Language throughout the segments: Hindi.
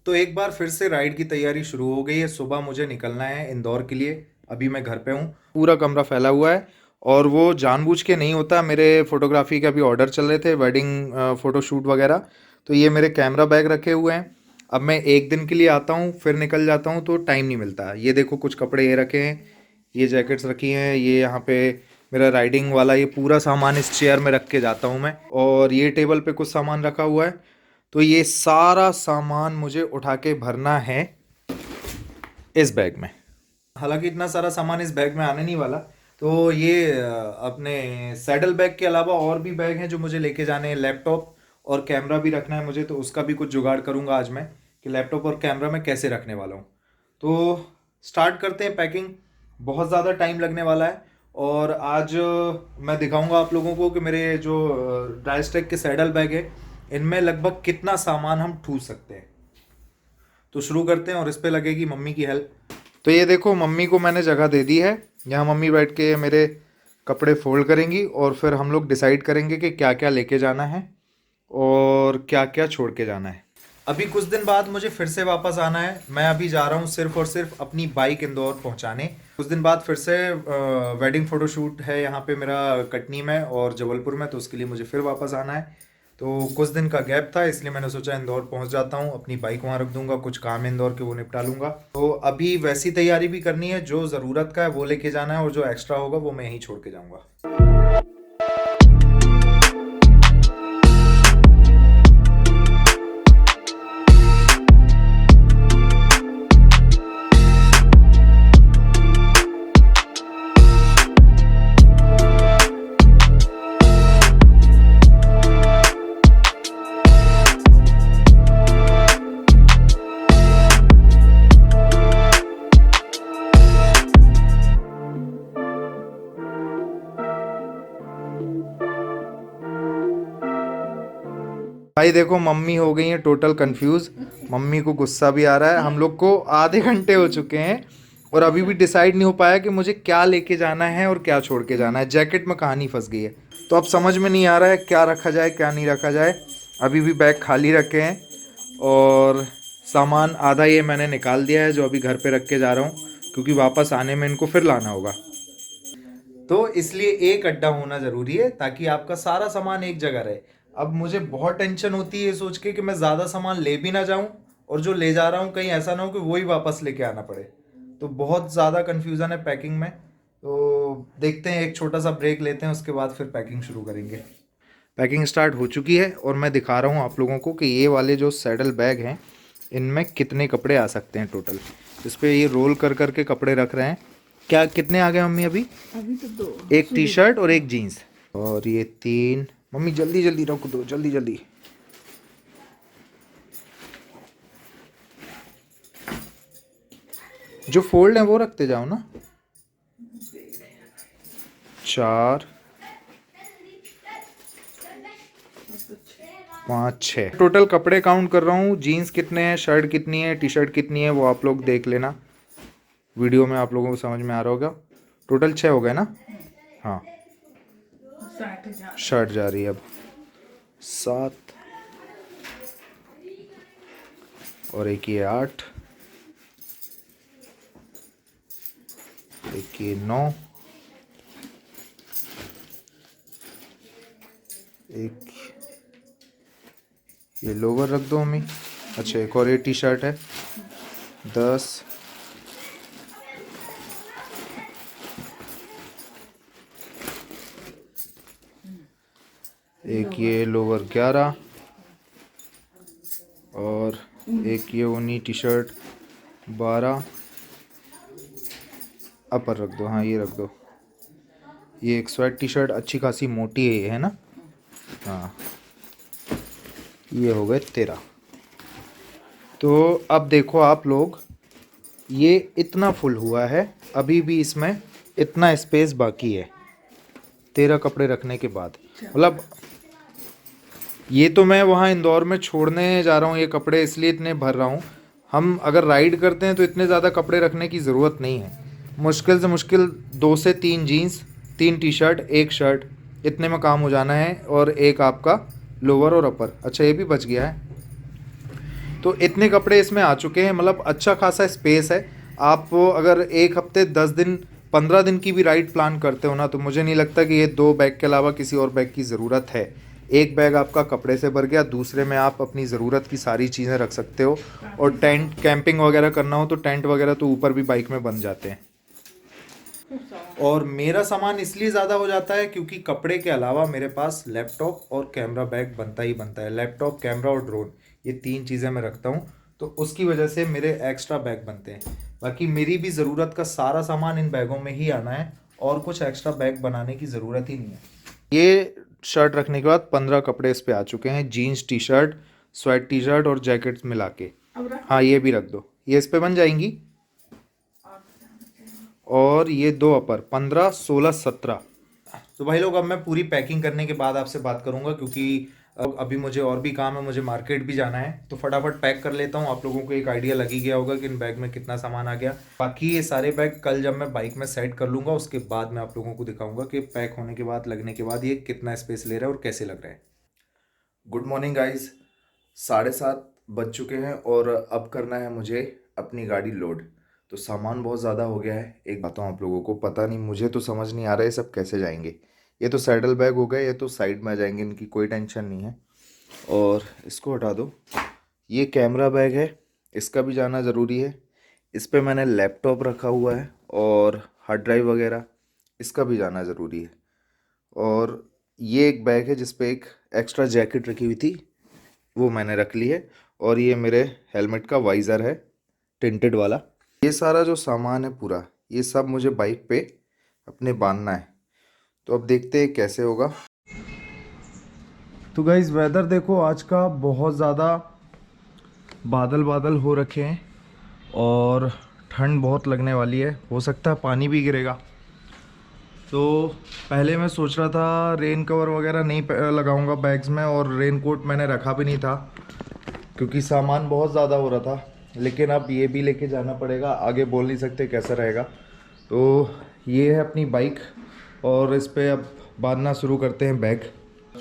तो एक बार फिर से राइड की तैयारी शुरू हो गई है। सुबह मुझे निकलना है इंदौर के लिए। अभी मैं घर पे हूँ। पूरा कमरा फैला हुआ है और वो जानबूझ के नहीं होता। मेरे फोटोग्राफी के अभी ऑर्डर चल रहे थे, वेडिंग फ़ोटोशूट वगैरह। तो ये मेरे कैमरा बैग रखे हुए हैं। अब मैं एक दिन के लिए आता हूँ फिर निकल जाता हूँ तो टाइम नहीं मिलता। ये देखो कुछ कपड़े ये रखे हैं, ये जैकेट्स रखी हैं, ये यहाँ पे मेरा राइडिंग वाला ये पूरा सामान इस चेयर में रख के जाता हूँ मैं। और ये टेबल पे कुछ सामान रखा हुआ है। तो ये सारा सामान मुझे उठा के भरना है इस बैग में। हालांकि इतना सारा सामान इस बैग में आने नहीं वाला। तो ये अपने सैडल बैग के अलावा और भी बैग हैं जो मुझे लेके जाने हैं। लैपटॉप और कैमरा भी रखना है मुझे, तो उसका भी कुछ जुगाड़ करूंगा आज मैं कि लैपटॉप और कैमरा मैं कैसे रखने वाला हूँ। तो स्टार्ट करते हैं पैकिंग। बहुत ज़्यादा टाइम लगने वाला है। और आज मैं दिखाऊंगा आप लोगों को कि मेरे जो ड्राइस्टेक के सैडल बैग है इनमें लगभग कितना सामान हम ठूस सकते हैं। तो शुरू करते हैं और इस पे लगेगी मम्मी की हेल्प। तो ये देखो मम्मी को मैंने जगह दे दी है। यहाँ मम्मी बैठ के मेरे कपड़े फोल्ड करेंगी और फिर हम लोग डिसाइड करेंगे कि क्या क्या लेके जाना है और क्या क्या छोड़ के जाना है। अभी कुछ दिन बाद मुझे फिर से वापस आना है। मैं अभी जा रहा हूँ सिर्फ और सिर्फ अपनी बाइक इंदौर पहुँचाने। कुछ दिन बाद फिर से वेडिंग फ़ोटोशूट है यहाँ पे मेरा कटनी में और जबलपुर में, तो उसके लिए मुझे फिर वापस आना है। तो कुछ दिन का गैप था इसलिए मैंने सोचा इंदौर पहुंच जाता हूं, अपनी बाइक वहां रख दूंगा, कुछ काम है इंदौर के वो निपटा लूंगा। तो अभी वैसी तैयारी भी करनी है, जो ज़रूरत का है वो लेके जाना है और जो एक्स्ट्रा होगा वो मैं यहीं छोड़ के जाऊंगा। भाई देखो मम्मी हो गई है टोटल कंफ्यूज। मम्मी को गुस्सा भी आ रहा है। हम लोग को आधे घंटे हो चुके हैं और अभी भी डिसाइड नहीं हो पाया कि मुझे क्या लेके जाना है और क्या छोड़ के जाना है। जैकेट में कहानी फंस गई है, तो अब समझ में नहीं आ रहा है क्या रखा जाए क्या नहीं रखा जाए। अभी भी बैग खाली रखे हैं और सामान आधा ये मैंने निकाल दिया है जो अभी घर पे रख के जा रहा हूँ, क्योंकि वापस आने में इनको फिर लाना होगा। तो इसलिए एक अड्डा होना ज़रूरी है ताकि आपका सारा सामान एक जगह रहे। अब मुझे बहुत टेंशन होती है ये सोच के कि मैं ज़्यादा सामान ले भी ना जाऊं और जो ले जा रहा हूं कहीं ऐसा ना हो कि वही वापस लेके आना पड़े। तो बहुत ज़्यादा कन्फ्यूज़न है पैकिंग में। तो देखते हैं, एक छोटा सा ब्रेक लेते हैं, उसके बाद फिर पैकिंग शुरू करेंगे। पैकिंग स्टार्ट हो चुकी है और मैं दिखा रहा हूँ आप लोगों को कि ये वाले जो सैडल बैग हैं इनमें कितने कपड़े आ सकते हैं टोटल। इस पे ये रोल कर करके कपड़े रख रहे हैं। क्या कितने आ गए मम्मी अभी? अभी तो दो। एक टी शर्ट और एक जीन्स और ये तीन। मम्मी जल्दी जल्दी रख दो, जल्दी जल्दी। जो फोल्ड है वो रखते जाओ ना। चार, पाँच, छः टोटल कपड़े काउंट कर रहा हूँ। जीन्स कितने हैं, शर्ट कितनी है, टी शर्ट कितनी है, वो आप लोग देख लेना। वीडियो में आप लोगों को समझ में आ रहा होगा। टोटल 6 हो गए ना? हाँ, शर्ट जा रही है अब 7 और एक ये 8, एक ये 9, एक ये लोवर रख दो मम्मी। अच्छा एक और ये टी शर्ट है 10, एक ये लोवर 11 और एक ये ऊनी टी शर्ट 12। अपर रख दो, हाँ ये रख दो। ये एक स्वेट टी शर्ट अच्छी खासी मोटी है ये, है ना? हाँ, ये हो गए 13। तो अब देखो आप लोग, ये इतना फुल हुआ है, अभी भी इसमें इतना स्पेस बाकी है 13 कपड़े रखने के बाद। मतलब ये तो मैं वहाँ इंदौर में छोड़ने जा रहा हूँ ये कपड़े, इसलिए इतने भर रहा हूँ। हम अगर राइड करते हैं तो इतने ज़्यादा कपड़े रखने की ज़रूरत नहीं है। मुश्किल से मुश्किल 2 से 3 जीन्स, 3 टी शर्ट, एक शर्ट, इतने में काम हो जाना है। और एक आपका लोअर और अपर। अच्छा ये भी बच गया है। तो इतने कपड़े इसमें आ चुके हैं, मतलब अच्छा खासा स्पेस है। आप अगर एक हफ्ते 10 दिन 15 दिन की भी राइड प्लान करते हो ना, तो मुझे नहीं लगता कि ये 2 बैग के अलावा किसी और बैग की ज़रूरत है। एक बैग आपका कपड़े से भर गया, दूसरे में आप अपनी ज़रूरत की सारी चीज़ें रख सकते हो। और टेंट कैंपिंग वगैरह करना हो तो टेंट वगैरह तो ऊपर भी बाइक में बन जाते हैं। और मेरा सामान इसलिए ज़्यादा हो जाता है क्योंकि कपड़े के अलावा मेरे पास लैपटॉप और कैमरा बैग बनता ही बनता है। लैपटॉप, कैमरा और ड्रोन, ये 3 चीज़ें मैं रखता हूँ, तो उसकी वजह से मेरे एक्स्ट्रा बैग बनते हैं। बाकी मेरी भी ज़रूरत का सारा सामान इन बैगों में ही आना है और कुछ एक्स्ट्रा बैग बनाने की ज़रूरत ही नहीं है। ये शर्ट रखने के बाद 15 कपड़े इस पर आ चुके हैं, jeans, T shirt, sweat T shirt और जैकेट्स मिला के। हाँ, ये भी रख दो, ये इस पर बन जाएंगी। और ये 2 अपर, 15, 16, 17। तो भाई लोग, अब मैं पूरी पैकिंग करने के बाद आपसे बात करूंगा, क्योंकि अभी मुझे और भी काम है, मुझे मार्केट भी जाना है। तो फटाफट पैक कर लेता हूँ। आप लोगों को एक आइडिया लग ही गया होगा कि इन बैग में कितना सामान आ गया। बाकी ये सारे बैग कल जब मैं बाइक में सेट कर लूँगा, उसके बाद मैं आप लोगों को दिखाऊंगा कि पैक होने के बाद, लगने के बाद ये कितना स्पेस ले रहा है और कैसे लग रहा है। गुड मॉर्निंग गाइज, 7:30 बज चुके हैं और अब करना है मुझे अपनी गाड़ी लोड। तो सामान बहुत ज़्यादा हो गया है। एक बात आप लोगों को पता नहीं, मुझे तो समझ नहीं आ रहा है सब कैसे जाएंगे। ये तो सैडल बैग हो गए, ये तो साइड में आ जाएंगे, इनकी कोई टेंशन नहीं है। और इसको हटा दो। ये कैमरा बैग है, इसका भी जाना ज़रूरी है। इस पर मैंने लैपटॉप रखा हुआ है और हार्ड ड्राइव वगैरह, इसका भी जाना ज़रूरी है। और ये एक बैग है जिस पे एक एक्स्ट्रा जैकेट रखी हुई थी, वो मैंने रख ली है। और ये मेरे हेलमेट का वाइज़र है, टिंटेड वाला। ये सारा जो सामान है पूरा, ये सब मुझे बाइक पे अपने बांधना है। तो अब देखते हैं कैसे होगा। तो गाइस, वेदर देखो आज का, बहुत ज़्यादा बादल बादल हो रखे हैं और ठंड बहुत लगने वाली है। हो सकता है पानी भी गिरेगा। तो पहले मैं सोच रहा था रेन कवर वगैरह नहीं लगाऊंगा बैग्स में, और रेन कोट मैंने रखा भी नहीं था क्योंकि सामान बहुत ज़्यादा हो रहा था। लेकिन अब ये भी लेके जाना पड़ेगा, आगे बोल नहीं सकते कैसा रहेगा। तो ये है अपनी बाइक और इस पर अब बांधना शुरू करते हैं बैग।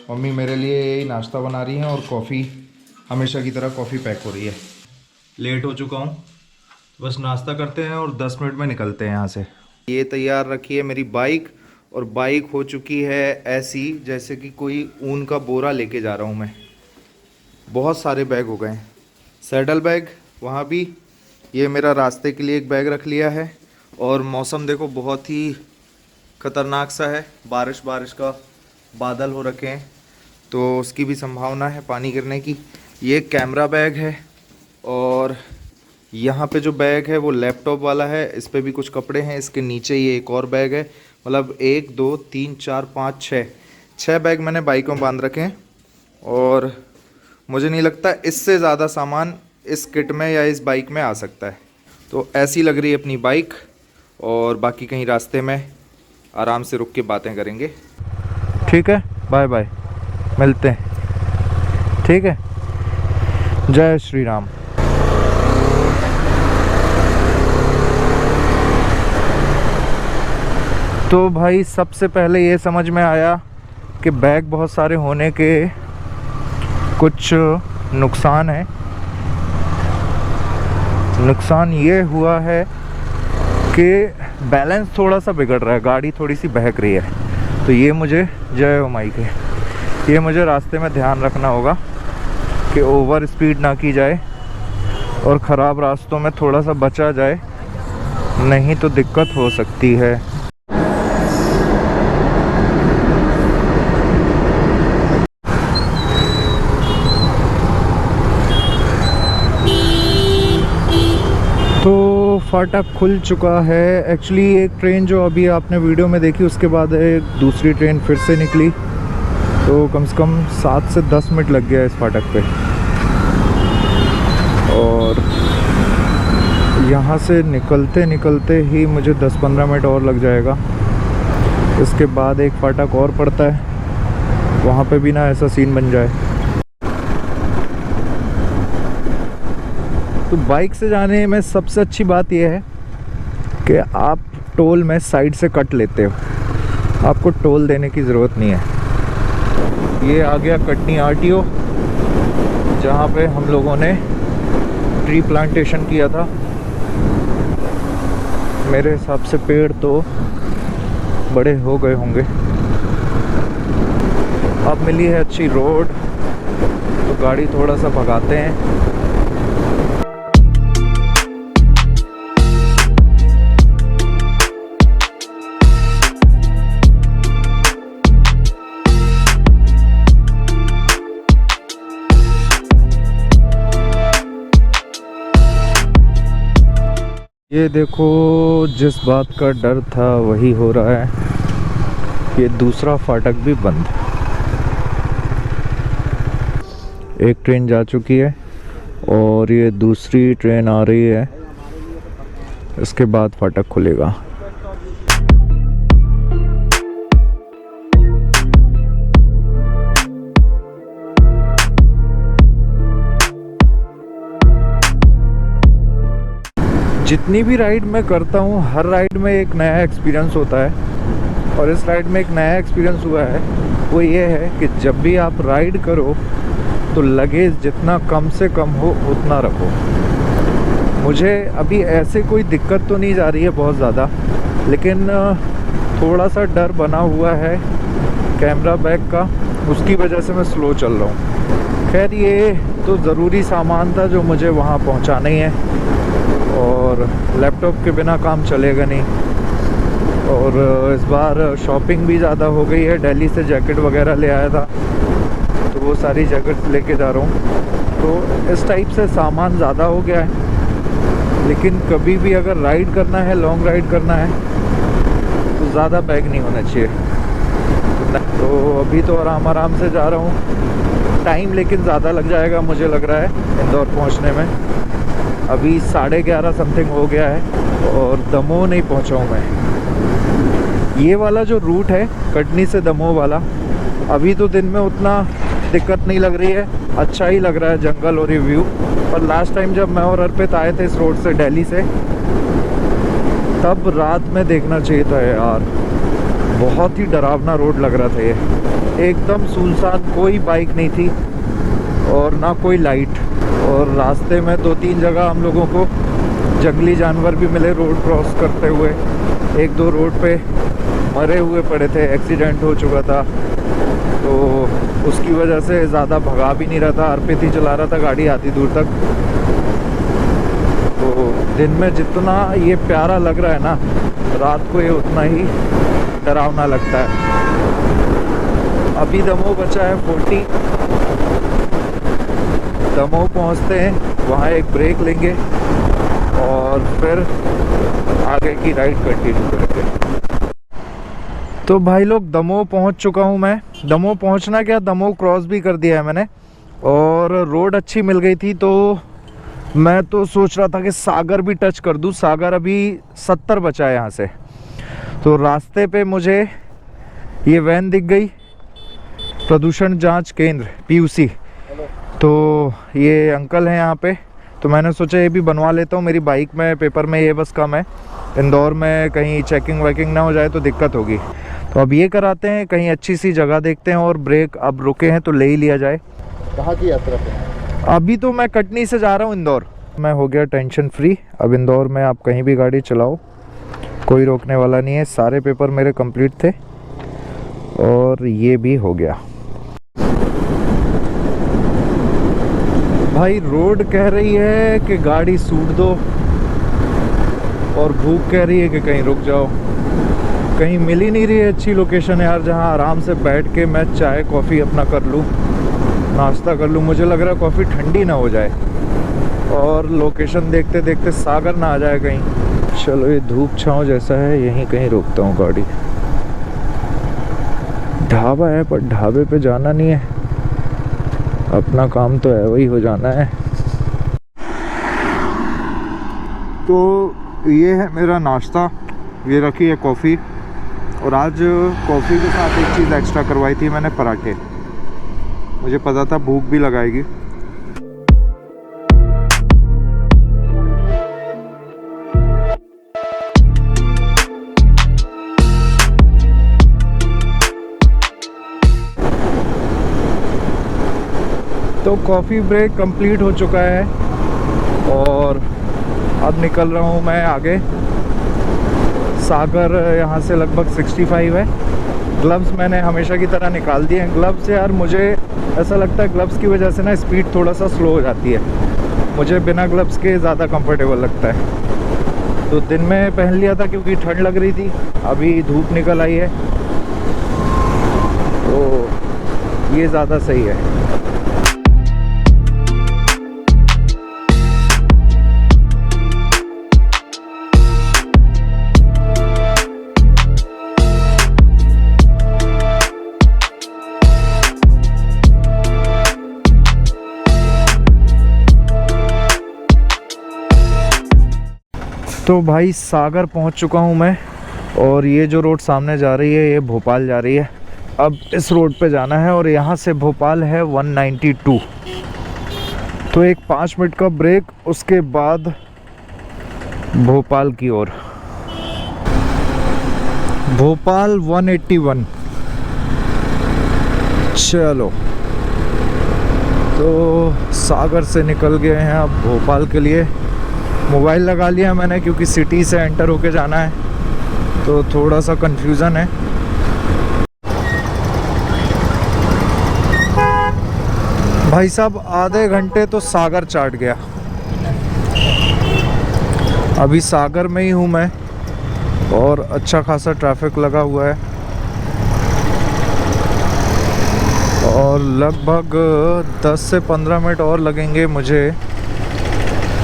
मम्मी मेरे लिए यही नाश्ता बना रही हैं और कॉफ़ी, हमेशा की तरह कॉफ़ी पैक हो रही है। लेट हो चुका हूँ, बस नाश्ता करते हैं और 10 मिनट में निकलते हैं यहाँ से। ये तैयार रखी है मेरी बाइक, और बाइक हो चुकी है ऐसी जैसे कि कोई ऊन का बोरा लेके जा रहा हूँ मैं। बहुत सारे बैग हो गए हैं। सैडल बैग वहाँ भी, ये मेरा रास्ते के लिए एक बैग रख लिया है। और मौसम देखो बहुत ही ख़तरनाक सा है, बारिश का बादल हो रखे हैं, तो उसकी भी संभावना है पानी गिरने की। ये कैमरा बैग है और यहाँ पे जो बैग है वो लैपटॉप वाला है, इस पे भी कुछ कपड़े हैं। इसके नीचे ये एक और बैग है, मतलब 1 2 3 4 5 6 बैग मैंने बाइक में बांध रखे हैं। और मुझे नहीं लगता इससे ज़्यादा सामान इस किट में या इस बाइक में आ सकता है। तो ऐसी लग रही है अपनी बाइक, और बाकी कहीं रास्ते में आराम से रुक के बातें करेंगे। ठीक है, बाय बाय, मिलते हैं। ठीक है, जय श्री राम। तो भाई सबसे पहले ये समझ में आया कि बैग बहुत सारे होने के कुछ नुकसान है। नुकसान ये हुआ है कि बैलेंस थोड़ा सा बिगड़ रहा है, गाड़ी थोड़ी सी बहक रही है। तो ये मुझे, जय हो माई के, ये मुझे रास्ते में ध्यान रखना होगा कि ओवर स्पीड ना की जाए और ख़राब रास्तों में थोड़ा सा बचा जाए, नहीं तो दिक्कत हो सकती है। तो फाटक खुल चुका है। एक्चुअली एक ट्रेन जो अभी आपने वीडियो में देखी, उसके बाद एक दूसरी ट्रेन फिर से निकली, तो कम से कम 7 से 10 मिनट लग गया इस फाटक पे। और यहाँ से निकलते निकलते ही मुझे 10-15 मिनट और लग जाएगा। इसके बाद एक फाटक और पड़ता है, वहाँ पे भी ना ऐसा सीन बन जाए। तो बाइक से जाने में सबसे अच्छी बात यह है कि आप टोल में साइड से कट लेते हो, आपको टोल देने की ज़रूरत नहीं है। ये आ गया कटनी आरटीओ, जहाँ पे हम लोगों ने ट्री प्लांटेशन किया था। मेरे हिसाब से पेड़ तो बड़े हो गए होंगे। अब मिली है अच्छी रोड, तो गाड़ी थोड़ा सा भगाते हैं। ये देखो, जिस बात का डर था वही हो रहा है। ये दूसरा फाटक भी बंद। एक ट्रेन जा चुकी है और ये दूसरी ट्रेन आ रही है। इसके बाद फाटक खुलेगा। जितनी भी राइड मैं करता हूँ, हर राइड में एक नया एक्सपीरियंस होता है। और इस राइड में एक नया एक्सपीरियंस हुआ है, वो ये है कि जब भी आप राइड करो तो लगेज जितना कम से कम हो उतना रखो। मुझे अभी ऐसे कोई दिक्कत तो नहीं जा रही है बहुत ज़्यादा, लेकिन थोड़ा सा डर बना हुआ है कैमरा बैग का, उसकी वजह से मैं स्लो चल रहा हूँ। खैर, ये तो ज़रूरी सामान था जो मुझे वहाँ पहुँचाना ही है, और लैपटॉप के बिना काम चलेगा नहीं। और इस बार शॉपिंग भी ज़्यादा हो गई है। दिल्ली से जैकेट वगैरह ले आया था, तो वो सारी जैकेट लेके जा रहा हूँ। तो इस टाइप से सामान ज़्यादा हो गया है। लेकिन कभी भी अगर राइड करना है, लॉन्ग राइड करना है, तो ज़्यादा बैग नहीं होना चाहिए। तो अभी तो आराम आराम से जा रहा हूँ। टाइम लेकिन ज़्यादा लग जाएगा मुझे लग रहा है इंदौर पहुँचने में। अभी 11:30 समथिंग हो गया है और दमोह नहीं पहुंचा हूँ मैं। ये वाला जो रूट है कटनी से दमोह वाला, अभी तो दिन में उतना दिक्कत नहीं लग रही है, अच्छा ही लग रहा है जंगल और ये व्यू। पर लास्ट टाइम जब मैं और अर्पित आए थे इस रोड से दिल्ली से, तब रात में देखना चाहिए था यार। बहुत ही डरावना रोड लग रहा था ये, एकदम सुनसान, कोई बाइक नहीं थी और ना कोई लाइट। और रास्ते में 2-3 जगह हम लोगों को जंगली जानवर भी मिले रोड क्रॉस करते हुए। 1-2 रोड पे मरे हुए पड़े थे, एक्सीडेंट हो चुका था, तो उसकी वजह से ज़्यादा भगा भी नहीं रहा था। अर्पित ही चला रहा था गाड़ी आधी दूर तक। तो दिन में जितना ये प्यारा लग रहा है ना, रात को ये उतना ही डरावना लगता है। अभी दमोह बचा है 40। दमोह पहुंचते हैं, वहाँ एक ब्रेक लेंगे और फिर आगे की राइड कंटिन्यू करेंगे। तो भाई लोग, दमोह पहुंच चुका हूं मैं। दमोह पहुंचना क्या, दमोह क्रॉस भी कर दिया है मैंने, और रोड अच्छी मिल गई थी। तो मैं तो सोच रहा था कि सागर भी टच कर दूं। सागर अभी 70 बचा है यहाँ से। तो रास्ते पे मुझे ये वैन दिख गई, प्रदूषण जांच केंद्र PUC। तो ये अंकल हैं यहाँ पे, तो मैंने सोचा ये भी बनवा लेता हूँ। मेरी बाइक में पेपर में ये बस कम है, इंदौर में कहीं चेकिंग वेकिंग ना हो जाए तो दिक्कत होगी। तो अब ये कराते हैं, कहीं अच्छी सी जगह देखते हैं। और ब्रेक अब रुके हैं तो ले ही लिया जाए। कहाँ की यात्रा पे? अभी तो मैं कटनी से जा रहा हूँ इंदौर। मैं हो गया टेंशन फ्री। अब इंदौर में आप कहीं भी गाड़ी चलाओ, कोई रोकने वाला नहीं है। सारे पेपर मेरे कंप्लीट थे और ये भी हो गया। भाई रोड कह रही है कि गाड़ी सूट दो, और भूख कह रही है कि कहीं रुक जाओ। कहीं मिल ही नहीं रही है अच्छी लोकेशन यार, जहां आराम से बैठ के मैं चाय कॉफ़ी अपना कर लूं, नाश्ता कर लूं। मुझे लग रहा है कॉफ़ी ठंडी ना हो जाए और लोकेशन देखते देखते सागर ना आ जाए कहीं। चलो, ये धूप छाँव जैसा है, यहीं कहीं रोकता हूँ गाड़ी। ढाबा है पर ढाबे पे जाना नहीं है, अपना काम तो है वही हो जाना है। तो ये है मेरा नाश्ता, ये रखी है कॉफ़ी, और आज कॉफ़ी के साथ एक चीज़ एक्स्ट्रा करवाई थी मैंने, पराठे। मुझे पता था भूख भी लगाएगी। तो कॉफ़ी ब्रेक कंप्लीट हो चुका है और अब निकल रहा हूँ मैं आगे। सागर यहाँ से लगभग 65 है। ग्लव्स मैंने हमेशा की तरह निकाल दिए हैं। ग्लव्स यार मुझे ऐसा लगता है ग्लव्स की वजह से ना स्पीड थोड़ा सा स्लो हो जाती है। मुझे बिना ग्लव्स के ज़्यादा कंफर्टेबल लगता है। तो दिन में पहन लिया था क्योंकि ठंड लग रही थी, अभी धूप निकल आई है तो ये ज़्यादा सही है। तो भाई सागर पहुंच चुका हूं मैं, और ये जो रोड सामने जा रही है ये भोपाल जा रही है। अब इस रोड पे जाना है और यहाँ से भोपाल है 192। तो एक 5 मिनट का ब्रेक, उसके बाद भोपाल की ओर। भोपाल 181। चलो तो सागर से निकल गए हैं अब भोपाल के लिए। मोबाइल लगा लिया मैंने क्योंकि सिटी से एंटर होके जाना है तो थोड़ा सा कंफ्यूजन है। भाई साहब आधे घंटे तो सागर चाट गया। अभी सागर में ही हूँ मैं और अच्छा खासा ट्रैफिक लगा हुआ है और लगभग 10 से 15 मिनट और लगेंगे मुझे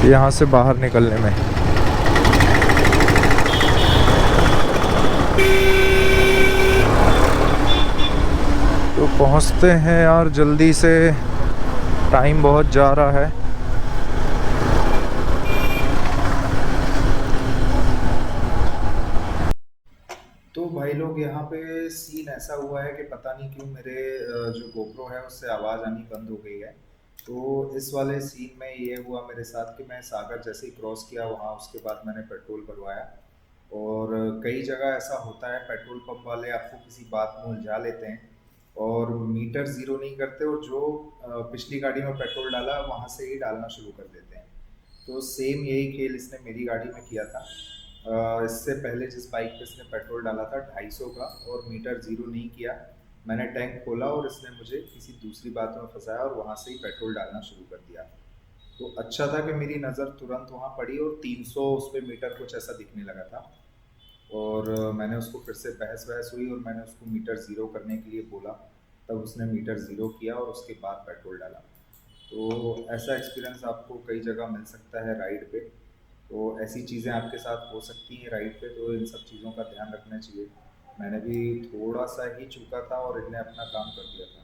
यहाँ से बाहर निकलने में। तो पहुँचते हैं यार जल्दी से, टाइम बहुत जा रहा है। तो भाई लोग यहाँ पे सीन ऐसा हुआ है कि पता नहीं क्यों मेरे जो गोप्रो है उससे आवाज़ आनी बंद हो गई है। तो इस वाले सीन में ये हुआ मेरे साथ कि मैं सागर जैसे ही क्रॉस किया वहाँ, उसके बाद मैंने पेट्रोल भरवाया। और कई जगह ऐसा होता है पेट्रोल पंप वाले आपको किसी बात में उलझा लेते हैं और मीटर ज़ीरो नहीं करते, और जो पिछली गाड़ी में पेट्रोल डाला वहाँ से ही डालना शुरू कर देते हैं। तो सेम यही खेल इसने मेरी गाड़ी में किया था। इससे पहले जिस बाइक पे इसने पेट्रोल डाला था 250 का और मीटर ज़ीरो नहीं किया, मैंने टैंक खोला और इसने मुझे किसी दूसरी बात में फंसाया और वहाँ से ही पेट्रोल डालना शुरू कर दिया। तो अच्छा था कि मेरी नज़र तुरंत वहाँ पड़ी और 300 उस पर मीटर कुछ ऐसा दिखने लगा था। और मैंने उसको फिर से बहस वहस हुई और मैंने उसको मीटर ज़ीरो करने के लिए बोला, तब उसने मीटर ज़ीरो किया और उसके बाद पेट्रोल डाला। तो ऐसा एक्सपीरियंस आपको कई जगह मिल सकता है राइड पे। तो ऐसी चीज़ें आपके साथ हो सकती हैं राइड पे, तो इन सब चीज़ों का ध्यान रखना चाहिए। मैंने भी थोड़ा सा ही चूका था और इनने अपना काम कर दिया था।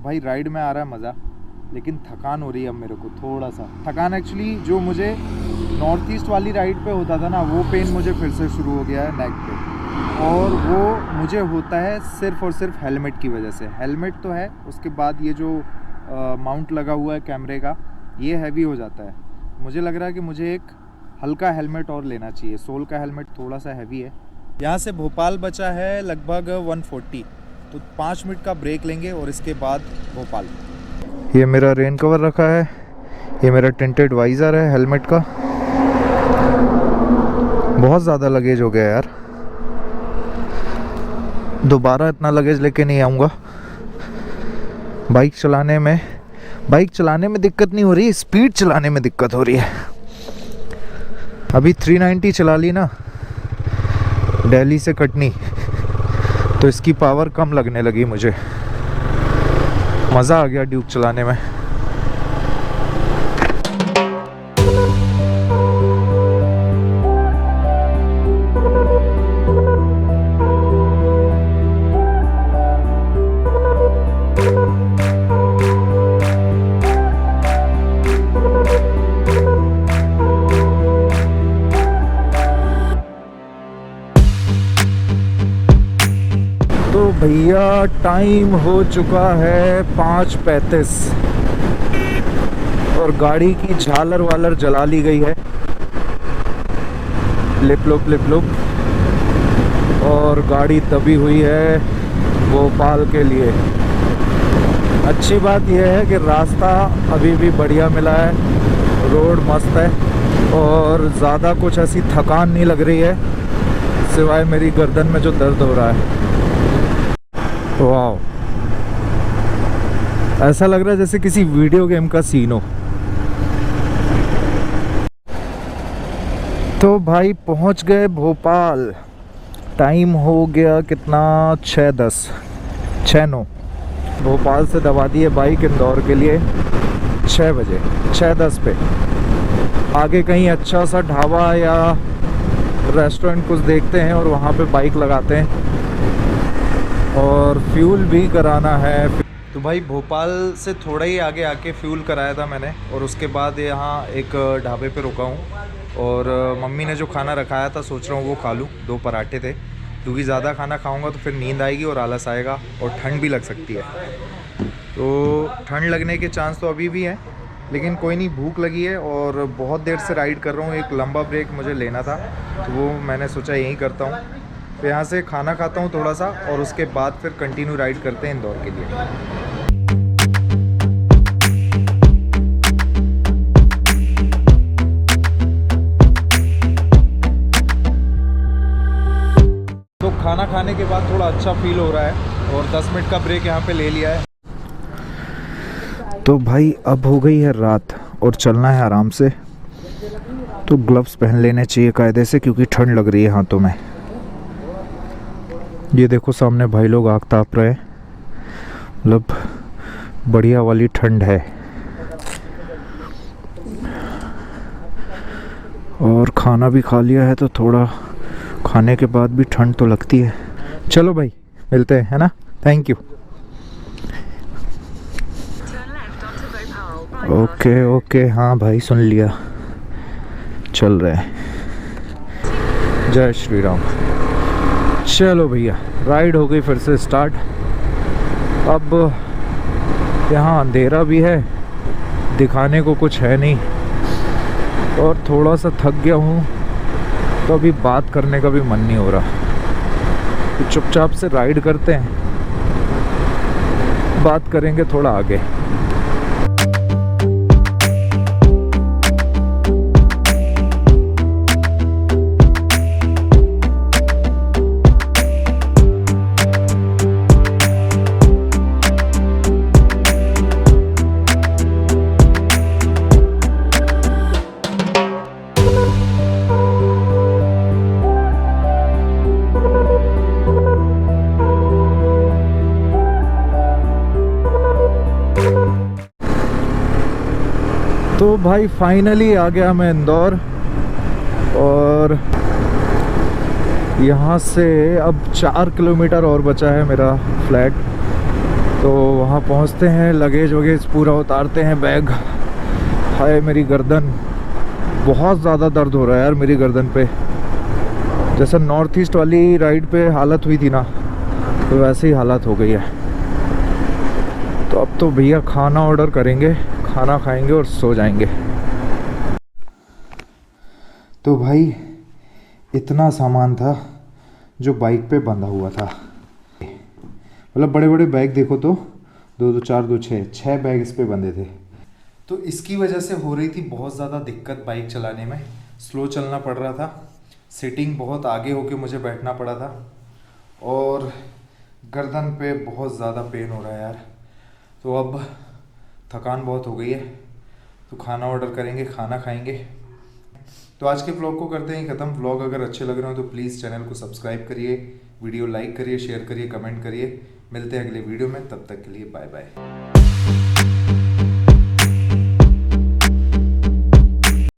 भाई राइड में आ रहा है मज़ा, लेकिन थकान हो रही है अब मेरे को थोड़ा सा। थकान एक्चुअली जो मुझे नॉर्थ ईस्ट वाली राइड पे होता था ना, वो पेन मुझे फिर से शुरू हो गया है नेक पे, और वो मुझे होता है सिर्फ़ और सिर्फ हेलमेट की वजह से। हेलमेट तो है, उसके बाद ये जो माउंट लगा हुआ है कैमरे का, ये हैवी हो जाता है। मुझे लग रहा है कि मुझे एक हल्का हेलमेट और लेना चाहिए। सोल का हेलमेट थोड़ा सा हैवी है। यहाँ से भोपाल बचा है लगभग 140, तो 5 मिनट का ब्रेक लेंगे और इसके बाद भोपाल। ये मेरा रेन कवर रखा है, ये मेरा टिंटेड वाइज़र है हेलमेट का। बहुत ज़्यादा लगेज हो गया यार, दोबारा इतना लगेज लेके नहीं आऊँगा। बाइक चलाने में दिक्कत नहीं हो रही, स्पीड चलाने में दिक्कत हो रही है। अभी 390 चला ली ना दिल्ली से कटनी, तो इसकी पावर कम लगने लगी मुझे। मज़ा आ गया ड्यूक चलाने में। भैया टाइम हो चुका है 5:35 और गाड़ी की झालर वालर जला ली गई है, लिप लुप, और गाड़ी दबी हुई है भोपाल के लिए। अच्छी बात यह है कि रास्ता अभी भी बढ़िया मिला है, रोड मस्त है और ज़्यादा कुछ ऐसी थकान नहीं लग रही है सिवाय मेरी गर्दन में जो दर्द हो रहा है। वाह, ऐसा लग रहा है जैसे किसी वीडियो गेम का सीन हो। तो भाई पहुंच गए भोपाल। टाइम हो गया कितना, 6:09। भोपाल से दबा दी है बाइक इंदौर के लिए 6 बजे, 6:10 पे। आगे कहीं अच्छा सा ढाबा या रेस्टोरेंट कुछ देखते हैं और वहाँ पे बाइक लगाते हैं, और फ्यूल भी कराना है। तो भाई भोपाल से थोड़ा ही आगे आके फ्यूल कराया था मैंने, और उसके बाद यहाँ एक ढाबे पे रुका हूँ, और मम्मी ने जो खाना रखाया था सोच रहा हूँ वो खा लूँ। 2 पराठे थे, क्योंकि ज़्यादा खाना खाऊंगा तो फिर नींद आएगी और आलस आएगा और ठंड भी लग सकती है। तो ठंड लगने के चांस तो अभी भी हैं, लेकिन कोई नहीं, भूख लगी है और बहुत देर से राइड कर रहा हूँ। एक लंबा ब्रेक मुझे लेना था तो वो मैंने सोचा यहीं करता हूँ। तो यहाँ से खाना खाता हूँ थोड़ा सा और उसके बाद फिर कंटिन्यू राइड करते हैं इंदौर के लिए। तो खाना खाने के बाद थोड़ा अच्छा फील हो रहा है और 10 मिनट का ब्रेक यहाँ पे ले लिया है। तो भाई अब हो गई है रात और चलना है आराम से, तो ग्लव्स पहन लेने चाहिए कायदे से, क्योंकि ठंड लग रही है हाथों में। ये देखो सामने भाई लोग आग ताप रहे हैं, मतलब बढ़िया वाली ठंड है। और खाना भी खा लिया है तो थोड़ा खाने के बाद भी ठंड तो लगती है। चलो भाई मिलते हैं, है ना? Thank you. ओके हाँ भाई सुन लिया, चल रहे हैं। जय श्री राम। चलो भैया राइड हो गई फिर से स्टार्ट। अब यहाँ अंधेरा भी है, दिखाने को कुछ है नहीं, और थोड़ा सा थक गया हूँ तो अभी बात करने का भी मन नहीं हो रहा। तो चुपचाप से राइड करते हैं, बात करेंगे थोड़ा आगे। तो भाई फाइनली आ गया मैं इंदौर, और यहाँ से अब 4 किलोमीटर और बचा है मेरा फ्लैट। तो वहाँ पहुँचते हैं, लगेज वगेज पूरा उतारते हैं, बैग। हाय मेरी गर्दन, बहुत ज़्यादा दर्द हो रहा है यार मेरी गर्दन पे। जैसा नॉर्थ ईस्ट वाली राइड पे हालत हुई थी ना, तो वैसे ही हालत हो गई है। तो अब तो भैया खाना ऑर्डर करेंगे, खाना खाएंगे और सो जाएंगे। तो भाई इतना सामान था जो बाइक पे बंधा हुआ था, मतलब बड़े बड़े बैग देखो तो 2 2 4 2 6 बैग इस पे बंधे थे। तो इसकी वजह से हो रही थी बहुत ज़्यादा दिक्कत बाइक चलाने में, स्लो चलना पड़ रहा था, सिटिंग बहुत आगे होके मुझे बैठना पड़ा था, और गर्दन पे बहुत ज़्यादा पेन हो रहा है यार। तो अब थकान बहुत हो गई है, तो खाना ऑर्डर करेंगे, खाना खाएंगे। तो आज के व्लॉग को करते हैं ख़त्म। व्लॉग अगर अच्छे लग रहे हो तो प्लीज़ चैनल को सब्सक्राइब करिए, वीडियो लाइक करिए, शेयर करिए, कमेंट करिए। मिलते हैं अगले वीडियो में, तब तक के लिए बाय बाय।